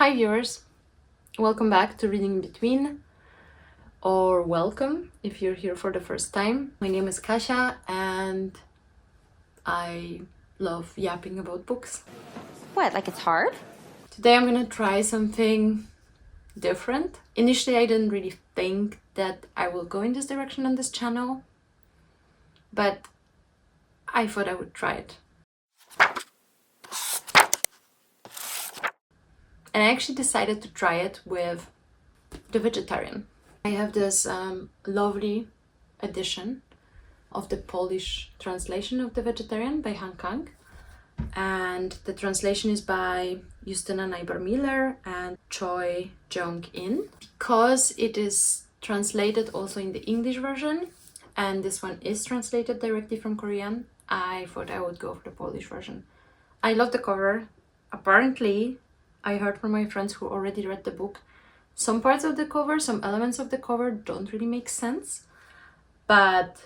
Hi viewers, welcome back to Reading in Between, or welcome if you're here for the first time. My name is Kasia and I love yapping about books. What, like it's hard? Today I'm gonna try something different. Initially I didn't really think that I will go in this direction on this channel, but I thought I would try it. And I actually decided to try it with The Vegetarian. I have this lovely edition of the Polish translation of The Vegetarian by Han Kang, and the translation is by Justyna Najbar-Miller and Choi Jong-in. Because it is translated also in the English version, and this one is translated directly from Korean, I thought I would go for the Polish version. I love the cover. Apparently, I heard from my friends who already read the book, some parts of the cover, some elements of the cover don't really make sense, but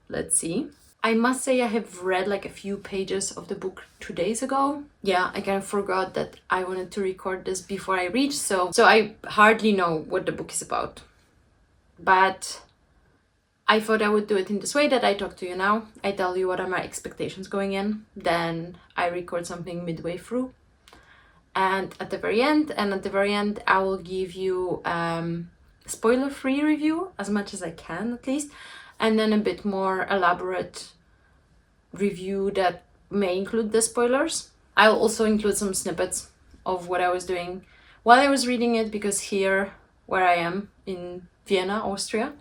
let's see. I must say I have read like a few pages of the book 2 days ago. Yeah, I kind of forgot that I wanted to record this before I read, so I hardly know what the book is about. But I thought I would do it in this way, that I talk to you now, I tell you what are my expectations going in, then I record something midway through. And at the very end, I will give you spoiler-free review, as much as I can at least, and then a bit more elaborate review that may include the spoilers. I'll also include some snippets of what I was doing while I was reading it, because here, where I am in Vienna, Austria,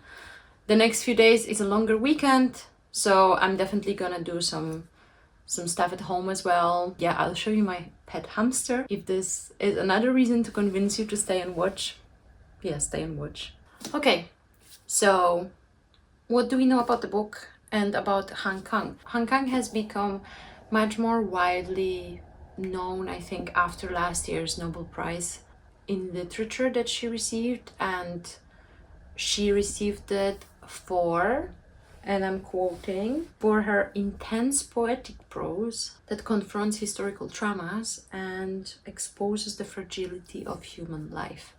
the next few days is a longer weekend, so I'm definitely gonna do some stuff at home as well. Yeah, I'll show you my pet hamster. If this is another reason to convince you to stay and watch, yeah, stay and watch. Okay, so what do we know about the book and about Han Kang? Han Kang has become much more widely known, I think, after last year's Nobel Prize in Literature that she received, and she received it for, and I'm quoting, for her intense poetic prose that confronts historical traumas and exposes the fragility of human life.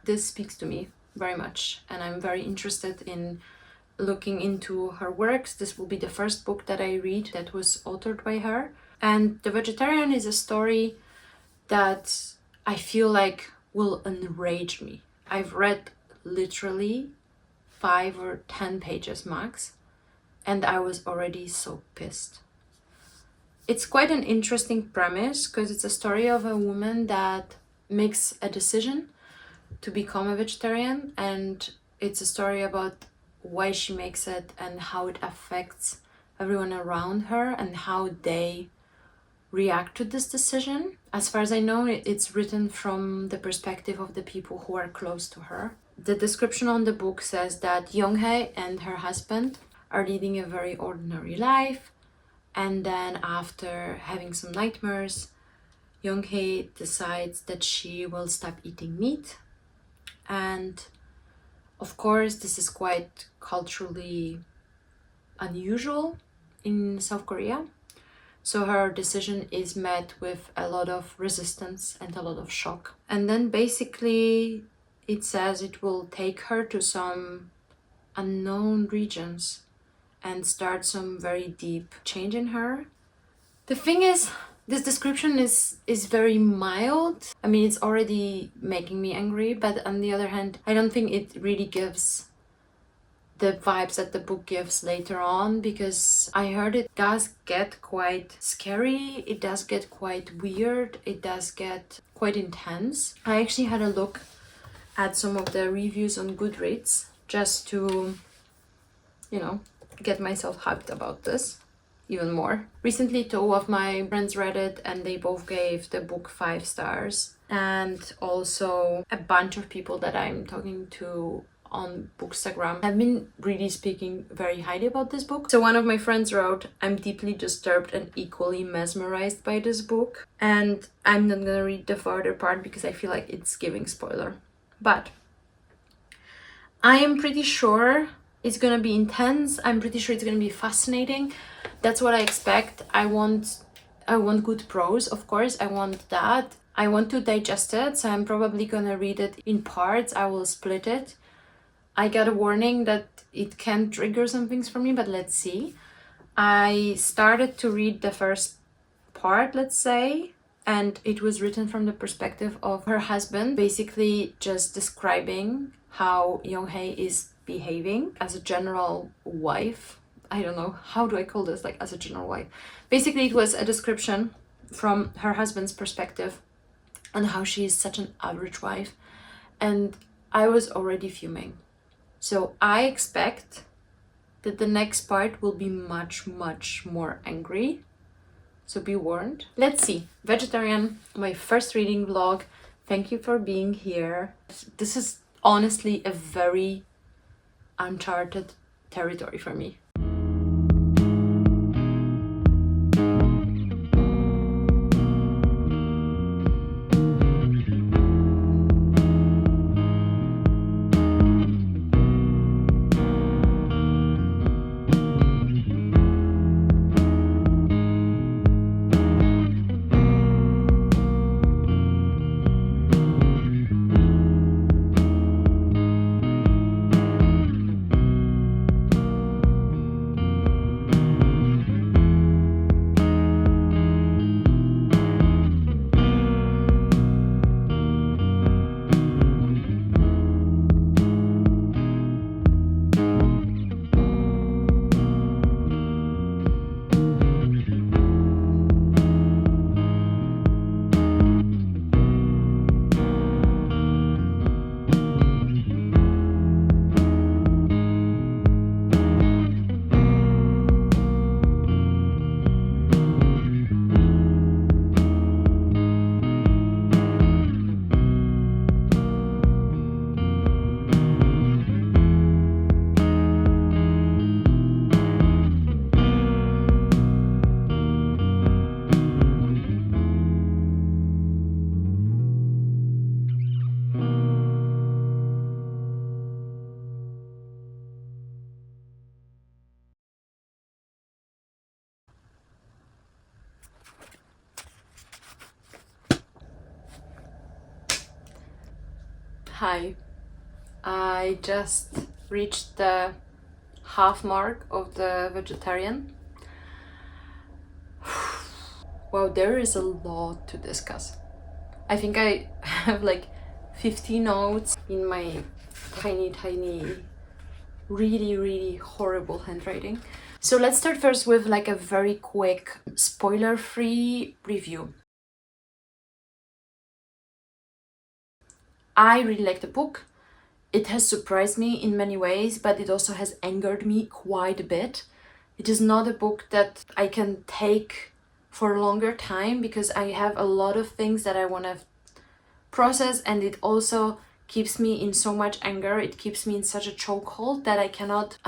This speaks to me very much, and I'm very interested in looking into her works. This will be the first book that I read that was authored by her. And The Vegetarian is a story that I feel like will enrage me. I've read literally 5 or 10 pages max, and I was already so pissed. It's quite an interesting premise, because it's a story of a woman that makes a decision to become a vegetarian, and it's a story about why she makes it and how it affects everyone around her and how they react to this decision. As far as I know, it's written from the perspective of the people who are close to her. The description on the book says that Young-hae and her husband are leading a very ordinary life, and then after having some nightmares, Young-hae decides that she will stop eating meat. And of course, this is quite culturally unusual in South Korea. So her decision is met with a lot of resistance and a lot of shock. And then basically it says it will take her to some unknown regions and start some very deep change in her. The thing is, this description is very mild. I mean, it's already making me angry, but on the other hand, I don't think it really gives the vibes that the book gives later on, because I heard it does get quite scary, it does get quite weird, it does get quite intense. I actually had a look at some of the reviews on Goodreads just to, you know, get myself hyped about this even more. Recently, 2 of my friends read it and they both gave the book 5 stars. And also a bunch of people that I'm talking to on Bookstagram have been really speaking very highly about this book. So one of my friends wrote, "I'm deeply disturbed and equally mesmerized by this book." And I'm not gonna read the further part because I feel like it's giving spoiler. But I am pretty sure it's gonna be intense. I'm pretty sure it's gonna be fascinating. That's what I expect. I want I want good prose, of course, I want that. I want to digest it, so I'm probably gonna read it in parts. I will split it. I got a warning that it can trigger some things for me, but let's see. I started to read the first part, let's say, and it was written from the perspective of her husband, basically just describing how Young-hae is behaving as a general wife. I don't know, how do I call this, like as a general wife? Basically, it was a description from her husband's perspective and how she is such an average wife. And I was already fuming. So I expect that the next part will be much, much more angry. So be warned. Let's see. Vegetarian, my first reading vlog. Thank you for being here. This is honestly a very uncharted territory for me. Hi, I just reached the half mark of the vegetarian. Wow, there is a lot to discuss. I think I have like 50 notes in my tiny, really horrible handwriting. So let's start first with like a very quick spoiler-free review. I really like the book. It has surprised me in many ways, but it also has angered me quite a bit. It is not a book that I can take for a longer time because I have a lot of things that I want to process, and it also keeps me in so much anger. It keeps me in such a chokehold that I cannot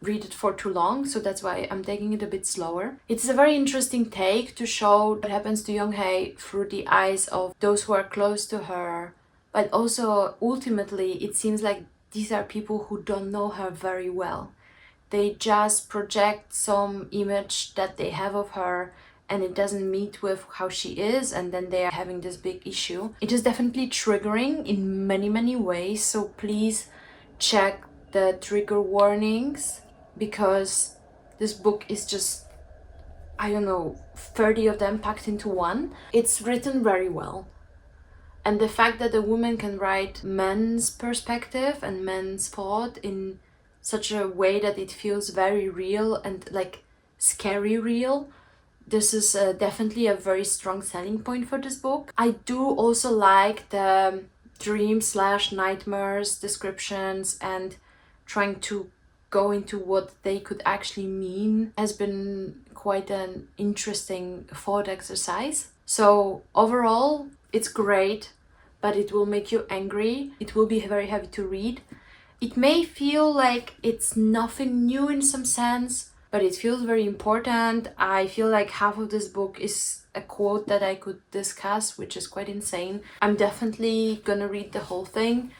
read it for too long. So that's why I'm taking it a bit slower. It's a very interesting take to show what happens to Young-hae through the eyes of those who are close to her. But also, ultimately, it seems like these are people who don't know her very well. They just project some image that they have of her, and it doesn't meet with how she is, and then they are having this big issue. It is definitely triggering in many ways, so please check the trigger warnings, because this book is just, I don't know, 30 of them packed into one. It's written very well. And the fact that a woman can write men's perspective and men's thought in such a way that it feels very real and like scary real, this is definitely a very strong selling point for this book. I do also like the dream/nightmares descriptions, and trying to go into what they could actually mean has been quite an interesting thought exercise. So overall, it's great, but it will make you angry. It will be very heavy to read. It may feel like it's nothing new in some sense, but it feels very important. I feel like half of this book is a quote that I could discuss, which is quite insane. I'm definitely gonna read the whole thing,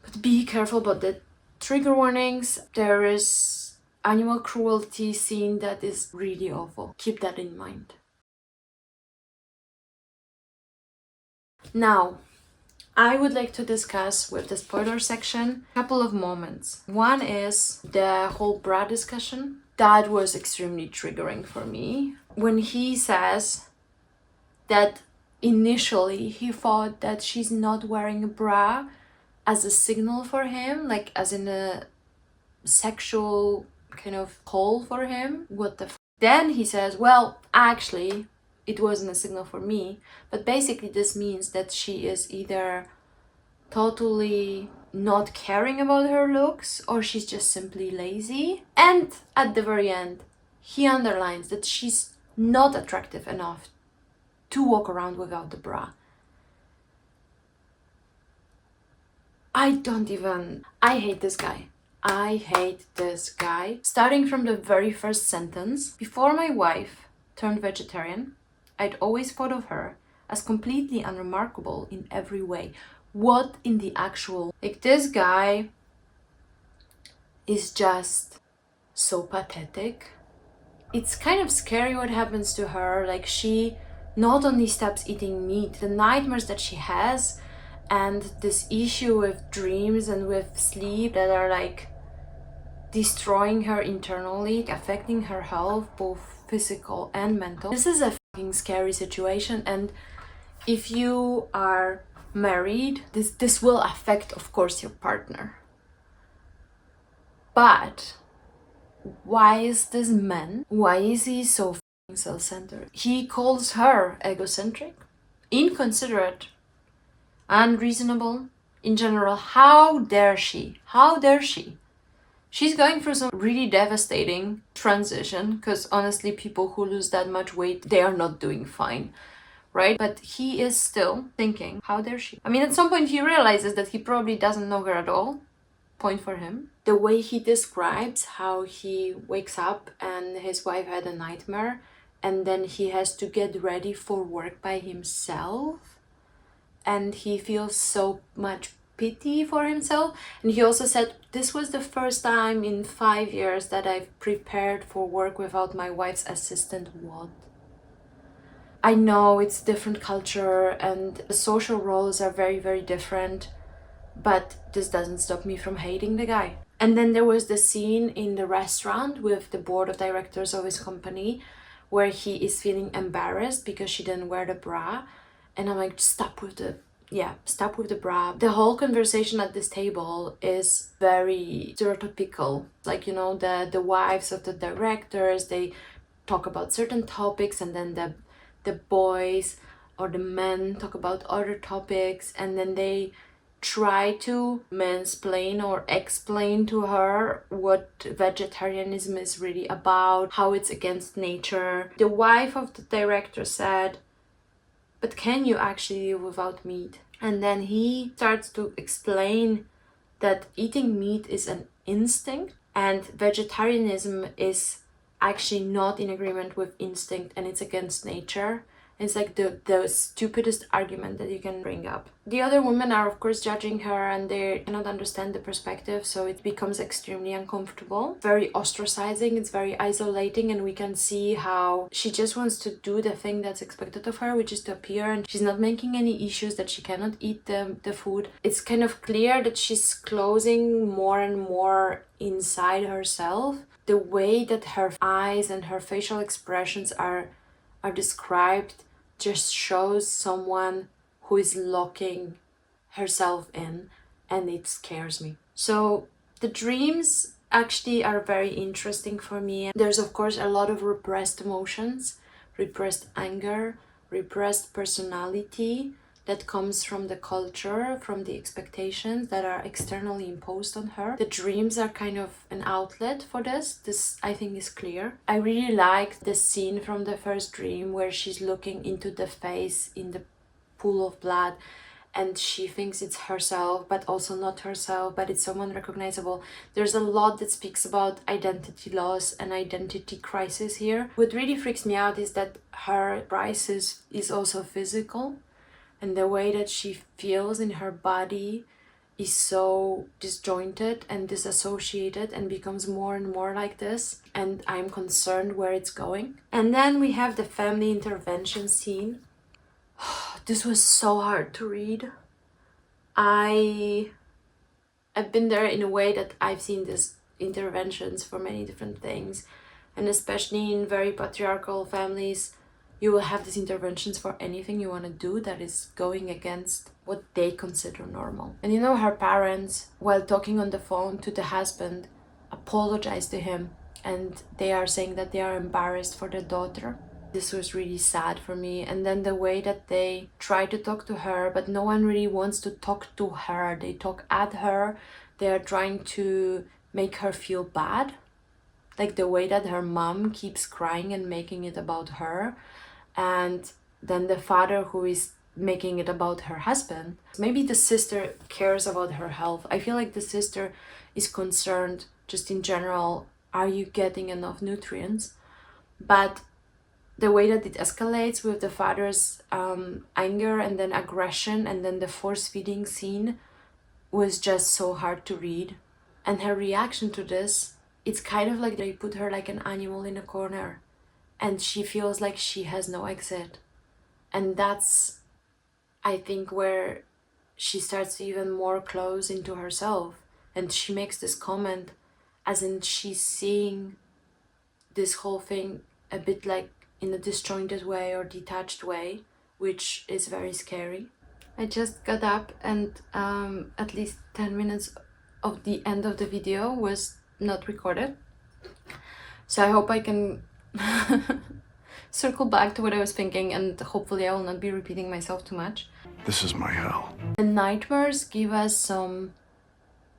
but be careful about the trigger warnings. There is animal cruelty scene that is really awful. Keep that in mind. Now, I would like to discuss with the spoiler section a couple of moments. One is the whole bra discussion. That was extremely triggering for me. When he says that initially he thought that she's not wearing a bra as a signal for him, like as in a sexual kind of call for him. What the f? Then he says, well, actually, it wasn't a signal for me, but basically this means that she is either totally not caring about her looks or she's just simply lazy. And at the very end, he underlines that she's not attractive enough to walk around without the bra. I hate this guy. I hate this guy. Starting from the very first sentence, before my wife turned vegetarian, I'd always thought of her as completely unremarkable in every way. What in the actual... Like, this guy is just so pathetic. It's kind of scary what happens to her. Like, she not only stops eating meat, the nightmares that she has, and this issue with dreams and with sleep that are like destroying her internally, affecting her health, both physical and mental. This is a fucking scary situation, and if you are married, this will affect, of course, your partner. But why is this man, why is he so fucking self-centered? He calls her egocentric, inconsiderate, unreasonable. In general, how dare she? How dare she? She's going through some really devastating transition, because honestly, people who lose that much weight, they are not doing fine, right? But he is still thinking, how dare she? I mean, at some point he realizes that he probably doesn't know her at all. Point for him. The way he describes how he wakes up and his wife had a nightmare, and then he has to get ready for work by himself, and he feels so much pity for himself. And he also said, this was the first time in 5 years that I've prepared for work without my wife's assistant. What? I know it's different culture and the social roles are very, very different, but this doesn't stop me from hating the guy. And then there was the scene in the restaurant with the board of directors of his company where he is feeling embarrassed because she didn't wear the bra. And I'm like, stop with the bra. The whole conversation at this table is very stereotypical. Like, you know, the wives of the directors, they talk about certain topics, and then the boys or the men talk about other topics, and then they try to mansplain or explain to her what vegetarianism is really about, how it's against nature. The wife of the director said, but can you actually live without meat? And then he starts to explain that eating meat is an instinct and vegetarianism is actually not in agreement with instinct and it's against nature. It's like the stupidest argument that you can bring up. The other women are of course judging her and they cannot understand the perspective, so it becomes extremely uncomfortable, very ostracizing, it's very isolating, and we can see how she just wants to do the thing that's expected of her, which is to appear, and she's not making any issues that she cannot eat the food. It's kind of clear that she's closing more and more inside herself. The way that her eyes and her facial expressions are described just shows someone who is locking herself in, and it scares me. So the dreams actually are very interesting for me. There's of course a lot of repressed emotions, repressed anger, repressed personality that comes from the culture, from the expectations that are externally imposed on her. The dreams are kind of an outlet for this. This, I think, is clear. I really like the scene from the first dream where she's looking into the face in the pool of blood and she thinks it's herself, but also not herself, but it's someone recognizable. There's a lot that speaks about identity loss and identity crisis here. What really freaks me out is that her crisis is also physical. And the way that she feels in her body is so disjointed and disassociated and becomes more and more like this. And I'm concerned where it's going. And then we have the family intervention scene. This was so hard to read. I've been there in a way that I've seen these interventions for many different things, and especially in very patriarchal families, you will have these interventions for anything you want to do that is going against what they consider normal. And you know, her parents, while talking on the phone to the husband, apologized to him, and they are saying that they are embarrassed for their daughter. This was really sad for me. And then the way that they try to talk to her, but no one really wants to talk to her. They talk at her. They are trying to make her feel bad. Like the way that her mom keeps crying and making it about her. And then the father who is making it about her husband. Maybe the sister cares about her health. I feel like the sister is concerned just in general, are you getting enough nutrients? But the way that it escalates with the father's anger and then aggression and then the force feeding scene was just so hard to read. And her reaction to this, it's kind of like they put her like an animal in a corner and she feels like she has no exit. And that's, I think, where she starts to even more close into herself. And she makes this comment as in she's seeing this whole thing a bit like in a disjointed way or detached way, which is very scary. I just got up and at least 10 minutes of the end of the video was not recorded. So I hope I can circle back to what I was thinking, and hopefully I will not be repeating myself too much. This is my hell. The nightmares give us some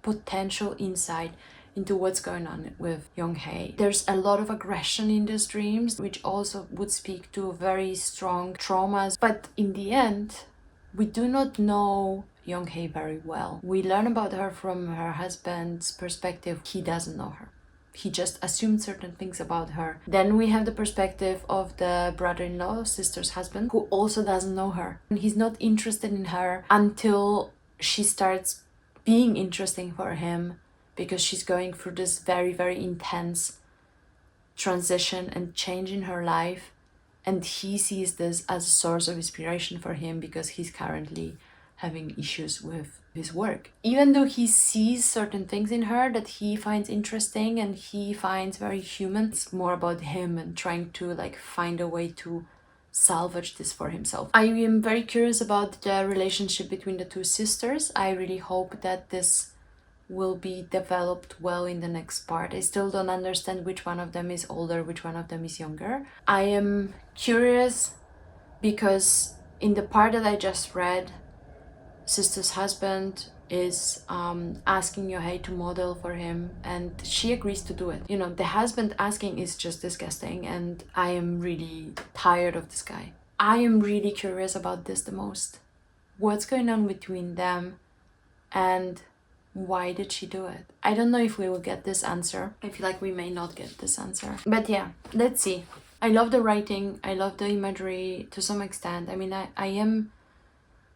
potential insight into what's going on with Young Hae. There's a lot of aggression in these dreams, which also would speak to very strong traumas. But in the end, we do not know Young Hae very well. We learn about her from her husband's perspective. He doesn't know her. He just assumed certain things about her. Then we have the perspective of the brother-in-law, sister's husband, who also doesn't know her. And he's not interested in her until she starts being interesting for him, because she's going through this very, very intense transition and change in her life. And he sees this as a source of inspiration for him because he's currently having issues with his work. Even though he sees certain things in her that he finds interesting and he finds very human, it's more about him and trying to like find a way to salvage this for himself. I am very curious about the relationship between the two sisters. I really hope that this will be developed well in the next part. I still don't understand which one of them is older, which one of them is younger. I am curious because in the part that I just read, sister's husband is asking Yohei to model for him, and she agrees to do it. You know, the husband asking is just disgusting, and I am really tired of this guy. I am really curious about this the most. What's going on between them, and why did she do it? I don't know if we will get this answer. I feel like we may not get this answer. But yeah, let's see. I love the writing. I love the imagery to some extent. I mean, I am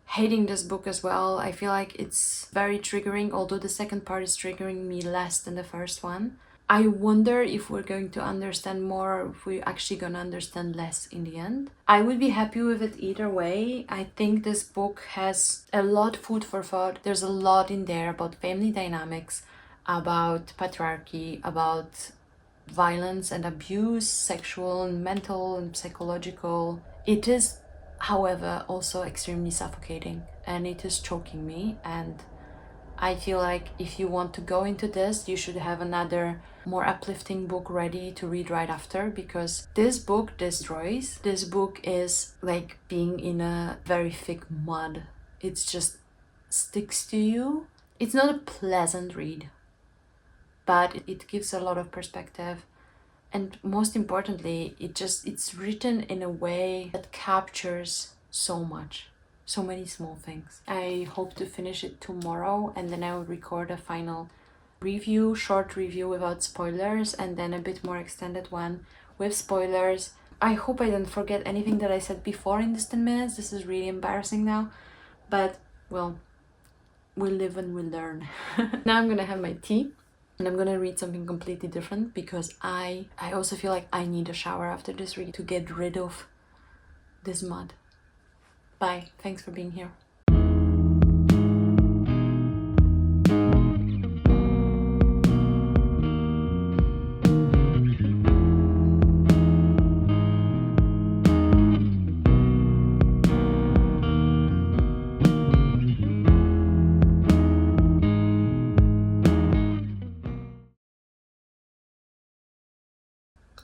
hating this book as well. I feel like it's very triggering, although the second part is triggering me less than the first one. I wonder if we're going to understand more, or if we're actually gonna understand less in the end. I would be happy with it either way. I think this book has a lot of food for thought. There's a lot in there about family dynamics, about patriarchy, about violence and abuse, sexual and mental and psychological. It is, however, also extremely suffocating, and it is choking me, and I feel like if you want to go into this, you should have another more uplifting book ready to read right after, because this book destroys. This book is like being in a very thick mud. It just sticks to you. It's not a pleasant read, but it gives a lot of perspective. And most importantly, it's written in a way that captures so much. So many small things. I hope to finish it tomorrow, and then I will record a final review, short review without spoilers, and then a bit more extended one with spoilers. I hope I didn't forget anything that I said before in this 10 minutes. This is really embarrassing now, but well, we live and we learn. Now I'm gonna have my tea, and I'm gonna read something completely different because I also feel like I need a shower after this read to get rid of this mud. Bye. Thanks for being here.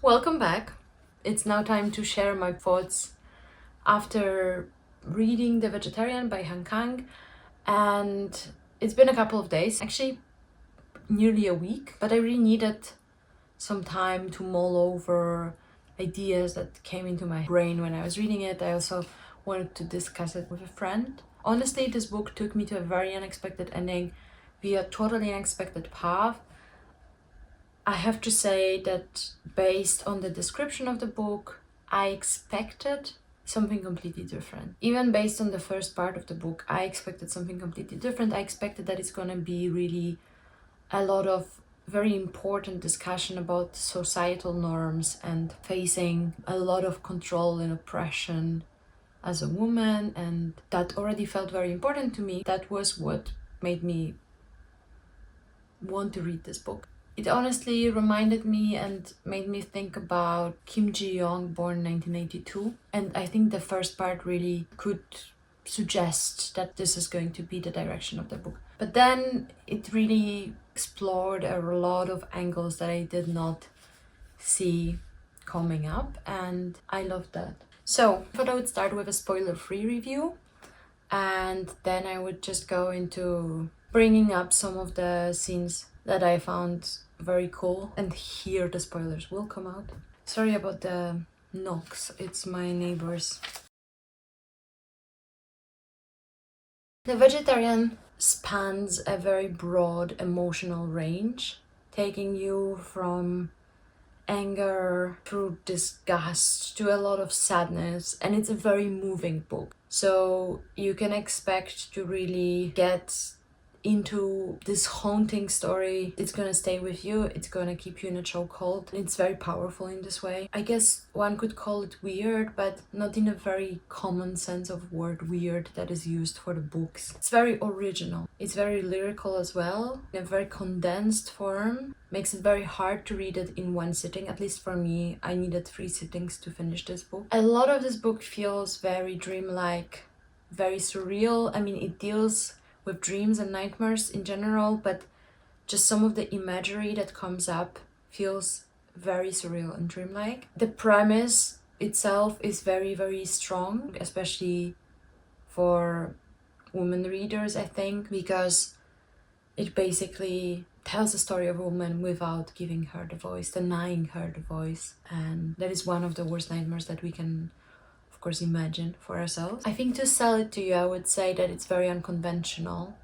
Welcome back. It's now time to share my thoughts after reading The Vegetarian by Han Kang, and it's been a couple of days, actually nearly a week, but I really needed some time to mull over ideas that came into my brain when I was reading it. I also wanted to discuss it with a friend. Honestly, this book took me to a very unexpected ending via a totally unexpected path. I have to say that based on the description of the book, I expected something completely different. Even based on the first part of the book, I expected something completely different. I expected that it's gonna be really a lot of very important discussion about societal norms and facing a lot of control and oppression as a woman, and that already felt very important to me. That was what made me want to read this book. It honestly reminded me and made me think about Kim Ji-young, born 1982, and I think the first part really could suggest that this is going to be the direction of the book. But then it really explored a lot of angles that I did not see coming up, and I loved that. So I thought I would start with a spoiler-free review, and then I would just go into bringing up some of the scenes that I found very cool, and here the spoilers will come out. Sorry about the knocks, it's my neighbors. The Vegetarian spans a very broad emotional range, taking you from anger through disgust to a lot of sadness, and it's a very moving book. So you can expect to really get into this haunting story. It's gonna stay with you, it's gonna keep you in a chokehold. It's very powerful in this way. I guess one could call it weird, but not in a very common sense of word weird that is used for the books. It's very original. It's very lyrical as well, in a very condensed form. Makes it very hard to read it in one sitting. At least for me, I needed 3 sittings to finish this book. A lot of this book feels very dreamlike, very surreal. I mean, it deals with dreams and nightmares in general, but just some of the imagery that comes up feels very surreal and dreamlike. The premise itself is very, very strong, especially for women readers, I think, because it basically tells the story of a woman without giving her the voice, denying her the voice, and that is one of the worst nightmares that we can of course imagine for ourselves. I think to sell it to you, I would say that it's very unconventional,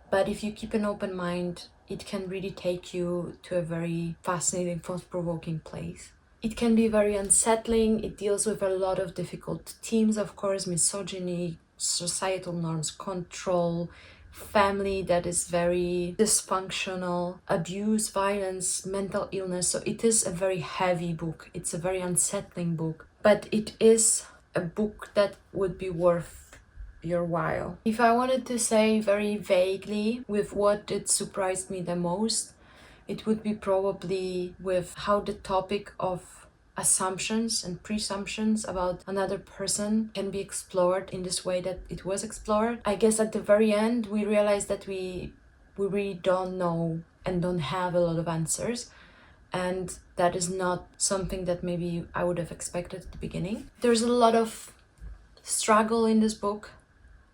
but if you keep an open mind, it can really take you to a very fascinating, thought-provoking place. It can be very unsettling. It deals with a lot of difficult themes, of course, misogyny, societal norms, control, family that is very dysfunctional, abuse, violence, mental illness. So it is a very heavy book. It's a very unsettling book, but it is a book that would be worth your while. If I wanted to say very vaguely with what it surprised me the most, it would be probably with how the topic of assumptions and presumptions about another person can be explored in this way that it was explored. I guess at the very end we realize that we really don't know and don't have a lot of answers, and that is not something that maybe I would have expected at the beginning. There's a lot of struggle in this book,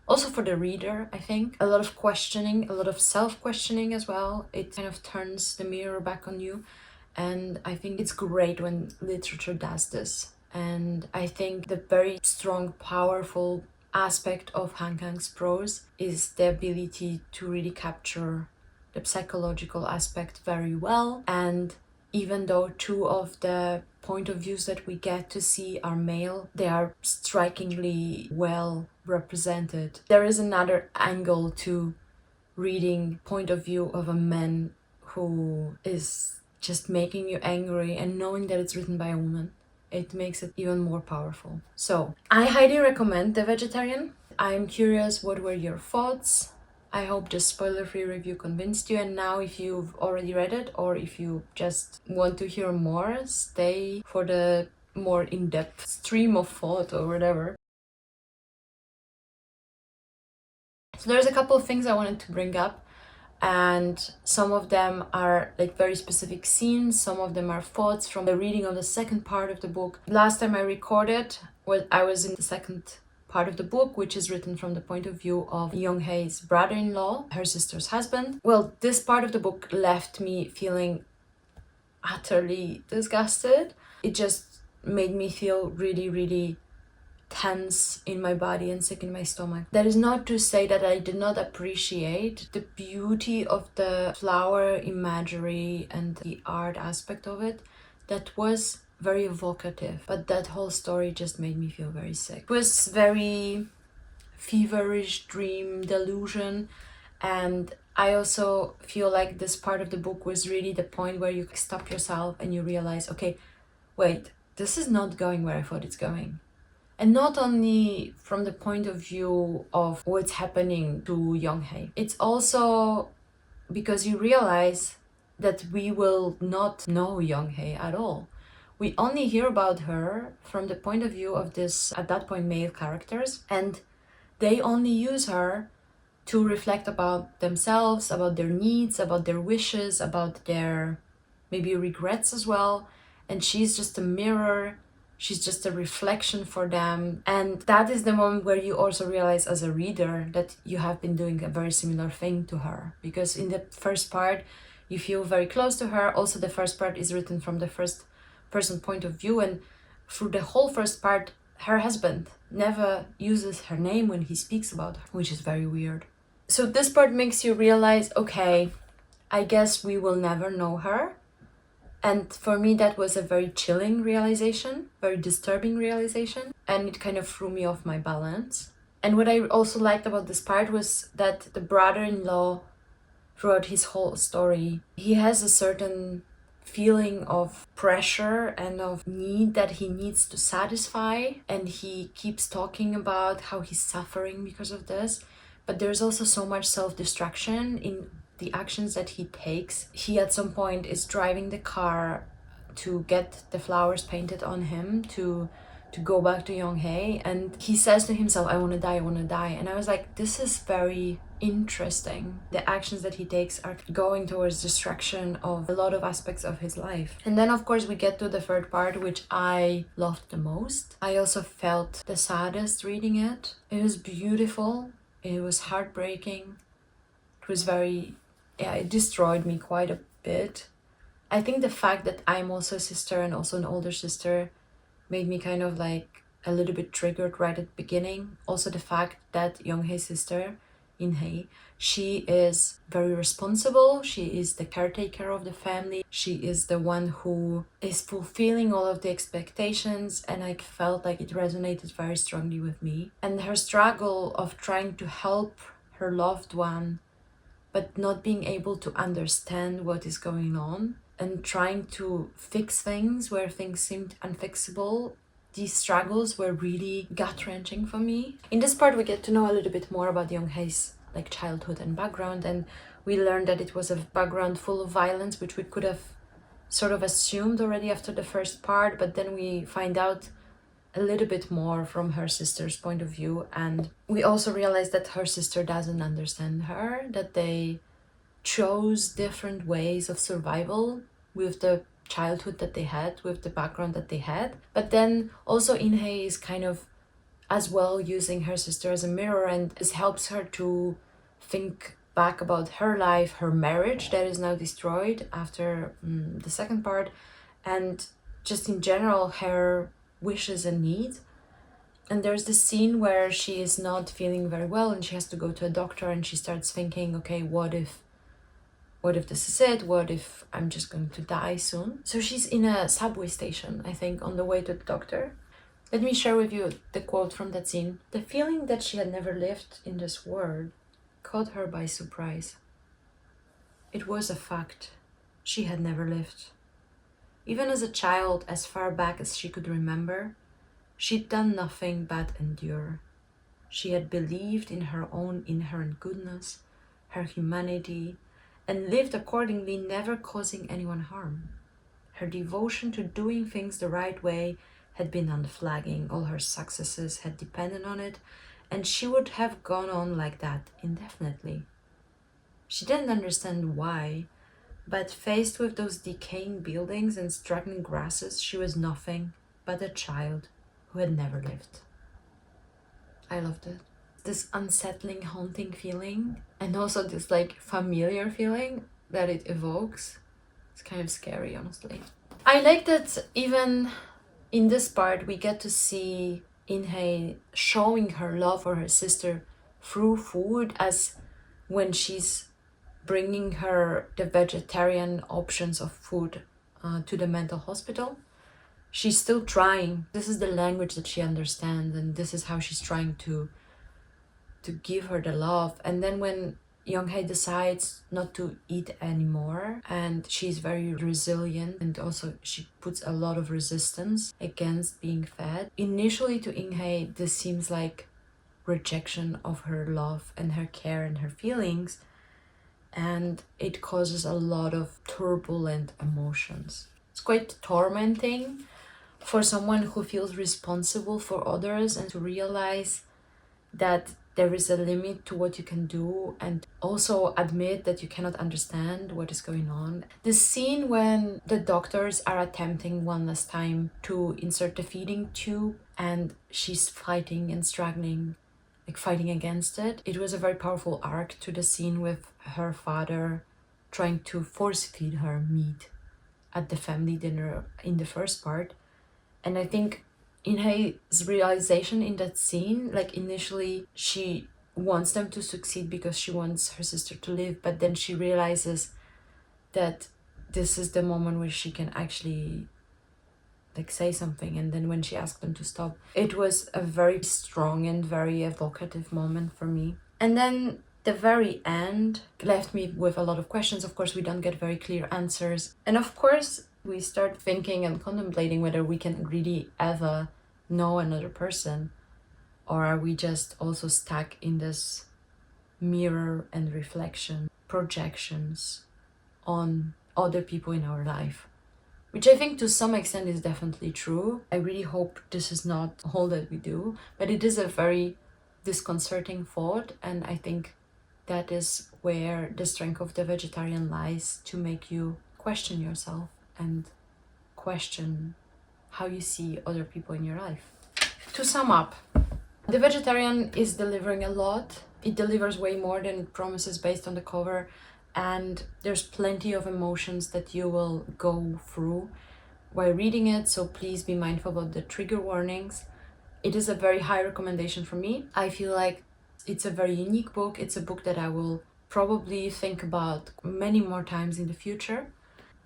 also for the reader, I think. A lot of questioning, a lot of self-questioning as well. It kind of turns the mirror back on you, and I think it's great when literature does this. And I think the very strong, powerful aspect of Han Kang's prose is the ability to really capture the psychological aspect very well. And even though 2 of the point of views that we get to see are male, they are strikingly well represented. There is another angle to reading point of view of a man who is just making you angry and knowing that it's written by a woman. it makes it even more powerful. So I highly recommend The Vegetarian. I'm curious, what were your thoughts? I hope this spoiler-free review convinced you, and now if you've already read it or if you just want to hear more, stay for the more in-depth stream of thought or whatever. So there's a couple of things I wanted to bring up, and some of them are like very specific scenes, some of them are thoughts from the reading of the second part of the book. Last time I recorded, I was in the second part of the book, which is written from the point of view of Young-hae's brother-in-law, her sister's husband. Well, this part of the book left me feeling utterly disgusted. It just made me feel really, really tense in my body and sick in my stomach. That is not to say that I did not appreciate the beauty of the flower imagery and the art aspect of it. That was very evocative, but that whole story just made me feel very sick. It was very feverish dream delusion, and I also feel like this part of the book was really the point where you stop yourself and you realize, okay, wait, this is not going where I thought it's going. And not only from the point of view of what's happening to Young-hae, it's also because you realize that we will not know Young-hae at all. We only hear about her from the point of view of this, at that point, male characters, and they only use her to reflect about themselves, about their needs, about their wishes, about their maybe regrets as well. And she's just a mirror. She's just a reflection for them. And that is the moment where you also realize as a reader that you have been doing a very similar thing to her. Because in the first part, you feel very close to her. Also, the first part is written from the first person point of view. And through the whole first part, her husband never uses her name when he speaks about her, which is very weird. So this part makes you realize, okay, I guess we will never know her. And for me, that was a very chilling realization, very disturbing realization, and it kind of threw me off my balance. And what I also liked about this part was that the brother-in-law, throughout his whole story, he has a certain feeling of pressure and of need that he needs to satisfy, and he keeps talking about how he's suffering because of this. But there's also so much self-destruction in the actions that he takes. He at some point is driving the car to get the flowers painted on him to go back to Young-hae, and he says to himself, I want to die, I want to die. And I was like, this is very interesting. The actions that he takes are going towards destruction of a lot of aspects of his life. And then of course we get to the third part, which I loved the most. I also felt the saddest reading it. It was beautiful, it was heartbreaking, it was very, it destroyed me quite a bit. I think the fact that I'm also a sister and also an older sister made me kind of like a little bit triggered right at the beginning. Also the fact that Young-hae's sister, In-hae, she is very responsible. She is the caretaker of the family. She is the one who is fulfilling all of the expectations, and I felt like it resonated very strongly with me. And her struggle of trying to help her loved one but not being able to understand what is going on and trying to fix things where things seemed unfixable. These struggles were really gut-wrenching for me. In this part, we get to know a little bit more about Young-hae's like childhood and background, and we learned that it was a background full of violence, which we could have sort of assumed already after the first part, but then we find out a little bit more from her sister's point of view, and we also realize that her sister doesn't understand her, that they chose different ways of survival with the childhood that they had, with the background that they had. But then also In-hae is kind of as well using her sister as a mirror, and this helps her to think back about her life, her marriage that is now destroyed after the second part, and just in general her wishes and needs. And there's this scene where she is not feeling very well and she has to go to a doctor, and she starts thinking, okay, what if this is it? What if I'm just going to die soon? So she's in a subway station, I think, on the way to the doctor. Let me share with you the quote from that scene. The feeling that she had never lived in this world caught her by surprise. It was a fact. She had never lived. Even as a child, as far back as she could remember, she'd done nothing but endure. She had believed in her own inherent goodness, her humanity, and lived accordingly, never causing anyone harm. Her devotion to doing things the right way had been unflagging. All her successes had depended on it, and she would have gone on like that indefinitely. She didn't understand why, but faced with those decaying buildings and struggling grasses, she was nothing but a child who had never lived. I loved it. This unsettling, haunting feeling, and also this like familiar feeling that it evokes. It's kind of scary, honestly. I like that even in this part we get to see In-hae showing her love for her sister through food, as when she's bringing her the vegetarian options of food to the mental hospital. She's still trying. This is the language that she understands, and this is how she's trying to give her the love. And then when Young-hae decides not to eat anymore, and she's very resilient, and also she puts a lot of resistance against being fed. Initially to In-hae, this seems like rejection of her love and her care and her feelings, and it causes a lot of turbulent emotions. It's quite tormenting for someone who feels responsible for others, and to realize that there is a limit to what you can do, and also admit that you cannot understand what is going on. The scene when the doctors are attempting one last time to insert the feeding tube and she's fighting and struggling, like fighting against it. It was a very powerful arc to the scene with her father trying to force feed her meat at the family dinner in the first part. And I think In-hae's realization in that scene, like initially she wants them to succeed because she wants her sister to live, but then she realizes that this is the moment where she can actually like say something. And then when she asked them to stop, it was a very strong and very evocative moment for me. And then the very end left me with a lot of questions. Of course, we don't get very clear answers, and of course we start thinking and contemplating whether we can really ever know another person, or are we just also stuck in this mirror and reflection projections on other people in our life, which I think to some extent is definitely true. I really hope this is not all that we do, but it is a very disconcerting thought, and I think that is where the strength of the vegetarian lies, to make you question yourself and question how you see other people in your life. To sum up, the vegetarian is delivering a lot. It delivers way more than it promises based on the cover, and there's plenty of emotions that you will go through while reading it, so please be mindful about the trigger warnings. It is a very high recommendation for me. I feel like it's a very unique book. It's a book that I will probably think about many more times in the future.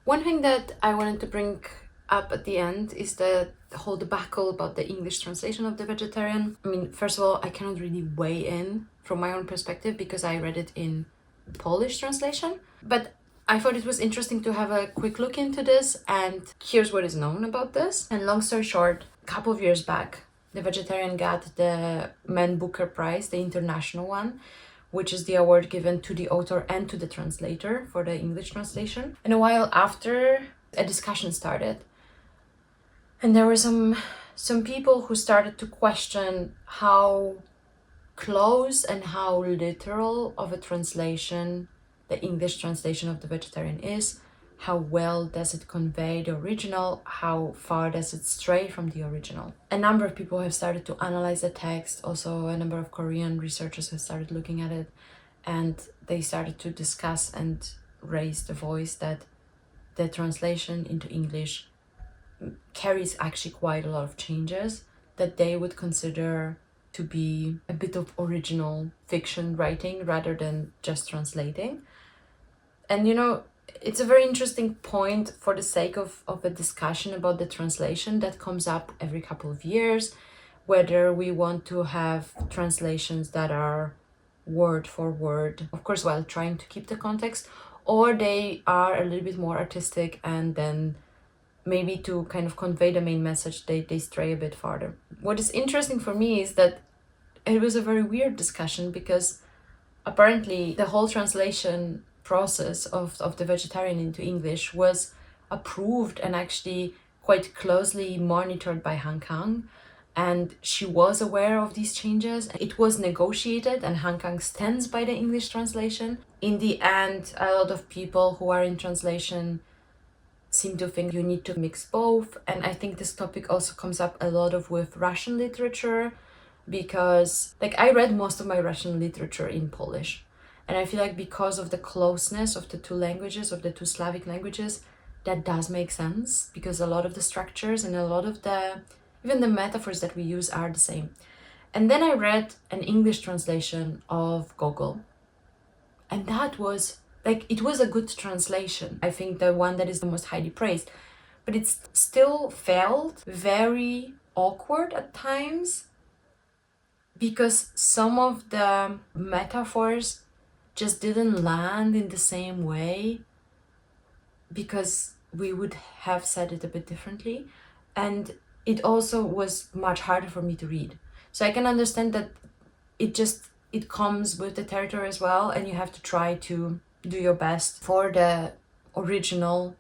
One thing that I wanted to bring up at the end is the whole debacle about the English translation of The Vegetarian. I mean, first of all, I cannot really weigh in from my own perspective because I read it in Polish translation, but I thought it was interesting to have a quick look into this, and here's what is known about this. And long story short, a couple of years back, The Vegetarian got the Man Booker Prize, the international one, which is the award given to the author and to the translator for the English translation. And a while after, a discussion started. And there were some people who started to question how close and how literal of a translation the English translation of The Vegetarian is. How well does it convey the original? How far does it stray from the original? A number of people have started to analyze the text. Also, a number of Korean researchers have started looking at it, and they started to discuss and raise the voice that the translation into English carries actually quite a lot of changes that they would consider to be a bit of original fiction writing rather than just translating. And you know, it's a very interesting point for the sake of a discussion about the translation that comes up every couple of years, whether we want to have translations that are word for word, of course, while trying to keep the context, or they are a little bit more artistic and then maybe to kind of convey the main message, they stray a bit farther. What is interesting for me is that it was a very weird discussion, because apparently the whole translation process of the vegetarian into English was approved and actually quite closely monitored by Han Kang, and she was aware of these changes. It was negotiated, and Han Kang stands by the English translation. In the end, a lot of people who are in translation seem to think you need to mix both, and I think this topic also comes up a lot of with Russian literature, because like I read most of my Russian literature in Polish, and I feel like because of the closeness of the two languages, of the two Slavic languages, that does make sense, because a lot of the structures and a lot of the even the metaphors that we use are the same. And then I read an English translation of Gogol, and that was like, it was a good translation. I think the one that is the most highly praised, but it still felt very awkward at times, because some of the metaphors just didn't land in the same way, because we would have said it a bit differently, and it also was much harder for me to read. So I can understand that it comes with the territory as well, and you have to try to do your best for the original,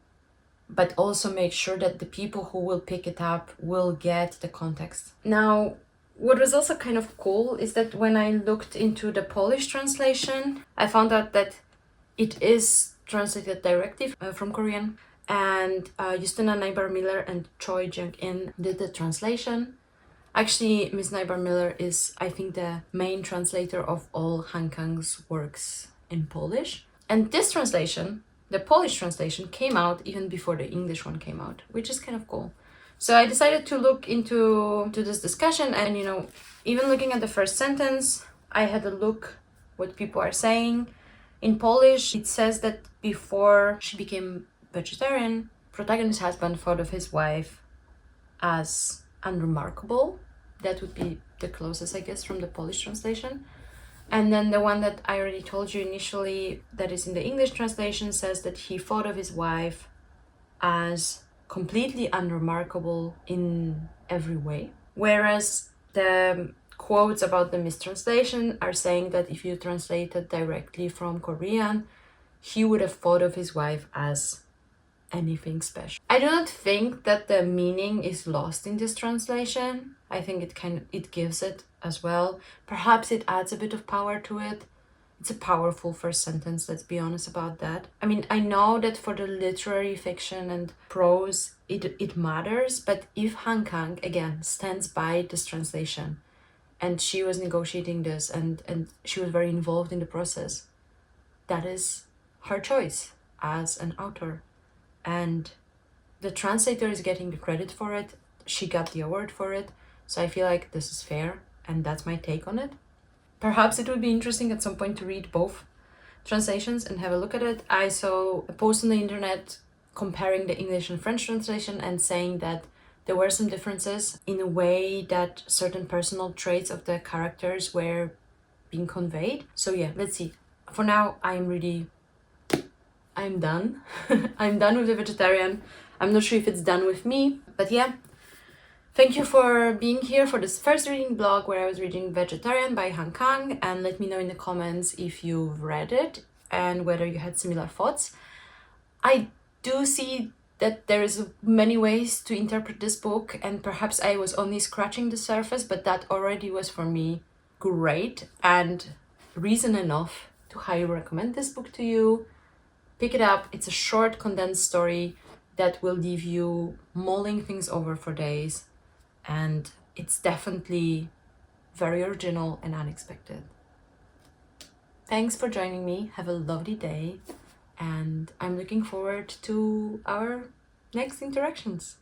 but also make sure that the people who will pick it up will get the context. Now, what was also kind of cool is that when I looked into the Polish translation, I found out that it is translated directly from Korean, and Justyna Najbar-Miller and Choi Jung-in did the translation. Actually, Miss Najbar-Miller is, I think, the main translator of all Han Kang's works in Polish. And this translation, the Polish translation, came out even before the English one came out, which is kind of cool. So I decided to look into this discussion, and even looking at the first sentence, I had a look what people are saying. In Polish, it says that before she became vegetarian, protagonist's husband thought of his wife as unremarkable. That would be the closest, I guess, from the Polish translation. And then the one that I already told you initially, that is in the English translation, says that he thought of his wife as completely unremarkable in every way. Whereas the quotes about the mistranslation are saying that if you translate it directly from Korean, he would have thought of his wife as anything special. I do not think that the meaning is lost in this translation. I think it gives it as well. Perhaps it adds a bit of power to it. It's a powerful first sentence, let's be honest about that. I mean, I know that for the literary fiction and prose, it matters, but if Han Kang, again, stands by this translation, and she was negotiating this, and she was very involved in the process, that is her choice as an author. And the translator is getting the credit for it. She got the award for it. So I feel like this is fair, and that's my take on it. Perhaps it would be interesting at some point to read both translations and have a look at it. I saw a post on the internet comparing the English and French translation and saying that there were some differences in a way that certain personal traits of the characters were being conveyed. So yeah, let's see. For now, I'm done. I'm done with the vegetarian. I'm not sure if it's done with me, but yeah. Thank you for being here for this first reading blog where I was reading Vegetarian by Han Kang, and let me know in the comments if you've read it and whether you had similar thoughts. I do see that there is many ways to interpret this book, and perhaps I was only scratching the surface, but that already was for me great and reason enough to highly recommend this book to you. Pick it up. It's a short, condensed story that will leave you mulling things over for days, and it's definitely very original and unexpected. Thanks for joining me. Have a lovely day, and I'm looking forward to our next interactions.